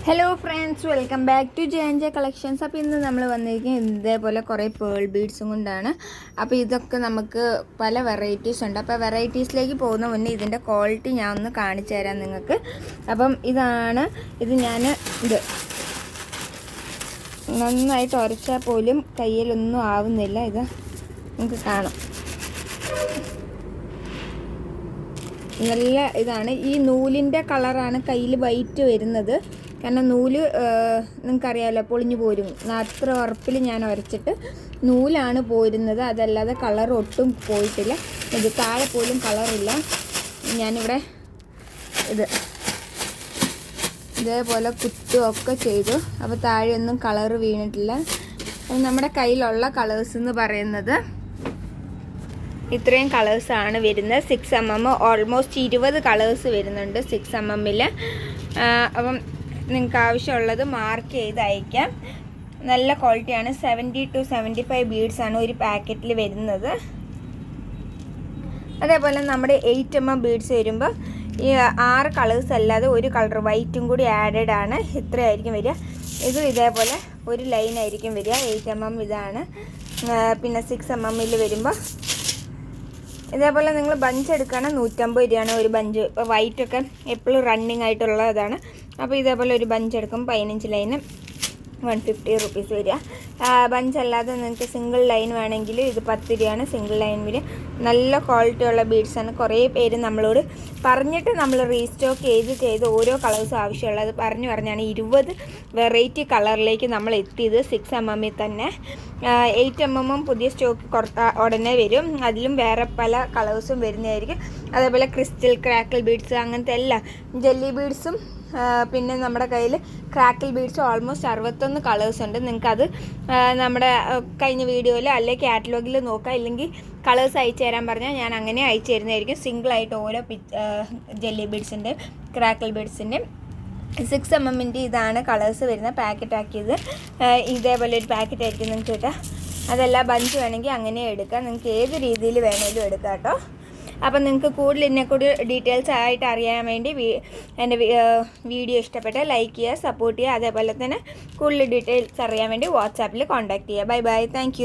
Hello friends, welcome back to J collections. അപ്പോൾ ഇന്ന് നമ്മൾ വന്നിരിക്കുന്നത് ഇതേപോലെ കുറേ പേൾ ബീഡ്സും കൊണ്ടാണ്. അപ്പോൾ ഇതൊക്കെ നമുക്ക് പല വെറൈറ്റീസ് ഉണ്ട്. അപ്പോൾ വെറൈറ്റീസിലേക്ക് പോകുന്ന മുന്നേ ഇതിൻ്റെ ക്വാളിറ്റി ഞാൻ ഒന്ന് കാണിച്ചു തരാം നിങ്ങൾക്ക്. അപ്പം ഇത് ഞാൻ നന്നായിട്ട് ഉരച്ചാൽ പോലും കയ്യിലൊന്നും ആവുന്നില്ല. ഇത് നിങ്ങൾക്ക് കാണാം, നല്ല ഇതാണ്. ഈ നൂലിൻ്റെ കളറാണ് കയ്യിൽ വൈറ്റ് വരുന്നത്. കാരണം നൂല് നിങ്ങൾക്കറിയാമല്ലോ, പൊളിഞ്ഞു പോരും. അത്ര ഉറപ്പിൽ ഞാൻ ഉരച്ചിട്ട് നൂലാണ് പോരുന്നത്, അതല്ലാതെ കളർ ഒട്ടും പോയിട്ടില്ല. ഇത് താഴെ പോലും കളറില്ല. ഞാനിവിടെ ഇതേപോലെ കുത്തുമൊക്കെ ചെയ്തു. അപ്പോൾ താഴെയൊന്നും കളർ വീണിട്ടില്ല. നമ്മുടെ കയ്യിലുള്ള കളേഴ്സ് എന്ന് പറയുന്നത് ഇത്രയും കളേഴ്സാണ് വരുന്നത്. 6mm ഓൾമോസ്റ്റ് 20 കളേഴ്സ് വരുന്നുണ്ട് 6mm. അപ്പം നിങ്ങൾക്ക് ആവശ്യമുള്ളത് മാർക്ക് ചെയ്ത് അയക്കാം. നല്ല ക്വാളിറ്റിയാണ്. 70 to 75 ബീഡ്സാണ് ഒരു പാക്കറ്റിൽ വരുന്നത്. അതേപോലെ നമ്മുടെ 8mm ബീഡ്സ് വരുമ്പോൾ ഈ 6 കളേഴ്സ് അല്ലാതെ ഒരു കളർ വൈറ്റും കൂടി ആഡഡ് ആണ്. ഇത്രയായിരിക്കും വരിക. ഇതും ഇതേപോലെ ഒരു ലൈനായിരിക്കും വരിക. 8mm ഇതാണ്. പിന്നെ 6mm വരുമ്പോൾ ഇതേപോലെ നിങ്ങൾ ബഞ്ച് എടുക്കുകയാണെങ്കിൽ 150 രൂപയാണ് ഒരു ബഞ്ച്. ഇപ്പോൾ വൈറ്റൊക്കെ എപ്പോഴും റണ്ണിങ് ആയിട്ടുള്ളതാണ്. അപ്പോൾ ഇതേപോലെ ഒരു ബഞ്ച് എടുക്കും 15 ലൈന് 150 റുപ്പീസ് വരിക. ബഞ്ച് അല്ലാതെ നിങ്ങൾക്ക് സിംഗിൾ ലൈൻ വേണമെങ്കിൽ ഇത് 10 രൂപയാണ് സിംഗിൾ ലൈൻ വരിക. നല്ല ക്വാളിറ്റി ഉള്ള ബീഡ്സാണ്. കുറേ പേര് നമ്മളോട് പറഞ്ഞിട്ട് നമ്മൾ റീസ്റ്റോക്ക് ചെയ്ത് ഓരോ കളേഴ്സും ആവശ്യമുള്ളത് പറഞ്ഞാണ് 20 വെറൈറ്റി കളറിലേക്ക് നമ്മൾ എത്തിയത് 6mm തന്നെ. 8mm പുതിയ സ്റ്റോക്ക് ഉടനെ വരും. അതിലും വേറെ പല കളേഴ്സും വരുന്നതായിരിക്കും. അതേപോലെ ക്രിസ്റ്റൽ ക്രാക്കിൾ ബീഡ്സ്, അങ്ങനത്തെ എല്ലാ ജെല്ലി ബീഡ്സും പിന്നെ നമ്മുടെ കയ്യിൽ ക്രാക്കിൾ ബീഡ്സ് ഓൾമോസ്റ്റ് 61 കളേഴ്സ് ഉണ്ട്. നിങ്ങൾക്കത് നമ്മുടെ കഴിഞ്ഞ വീഡിയോയിൽ അല്ലെങ്കിൽ കാറ്റലോഗിൽ നോക്കാം. ഇല്ലെങ്കിൽ കളേഴ്സ് അയച്ചു തരാൻ പറഞ്ഞാൽ ഞാൻ അങ്ങനെ അയച്ചു തരുന്നതായിരിക്കും. സിംഗിളായിട്ട് ഓരോ ജെല്ലി ബീഡ്സിൻ്റെ ക്രാക്കിൾ ബീഡ്സിൻ്റെ 6mm ഇതാണ് കളേഴ്സ് വരുന്ന പാക്കറ്റ് ആക്കിയത്. ഇതേപോലെ ഒരു പാക്കറ്റ് ആയിരിക്കും നിങ്ങൾക്ക് കിട്ടുക. അതെല്ലാം ബഞ്ച് വേണമെങ്കിൽ അങ്ങനെ എടുക്കാം. നിങ്ങൾക്ക് ഏത് രീതിയിൽ വേണമെങ്കിലും എടുക്കാം കേട്ടോ. അപ്പം നിങ്ങൾക്ക് ഇതിനെക്കൂടി ഡീറ്റെയിൽസ് ആയിട്ട് അറിയാൻ വേണ്ടി എൻ്റെ വീഡിയോ ഇഷ്ടപ്പെട്ടാൽ ലൈക്ക് ചെയ്യുക, സപ്പോർട്ട് ചെയ്യുക. അതേപോലെ തന്നെ കൂടുതൽ ഡീറ്റെയിൽസ് അറിയാൻ വേണ്ടി വാട്സാപ്പിൽ കോൺടാക്റ്റ് ചെയ്യുക. Bye bye, thank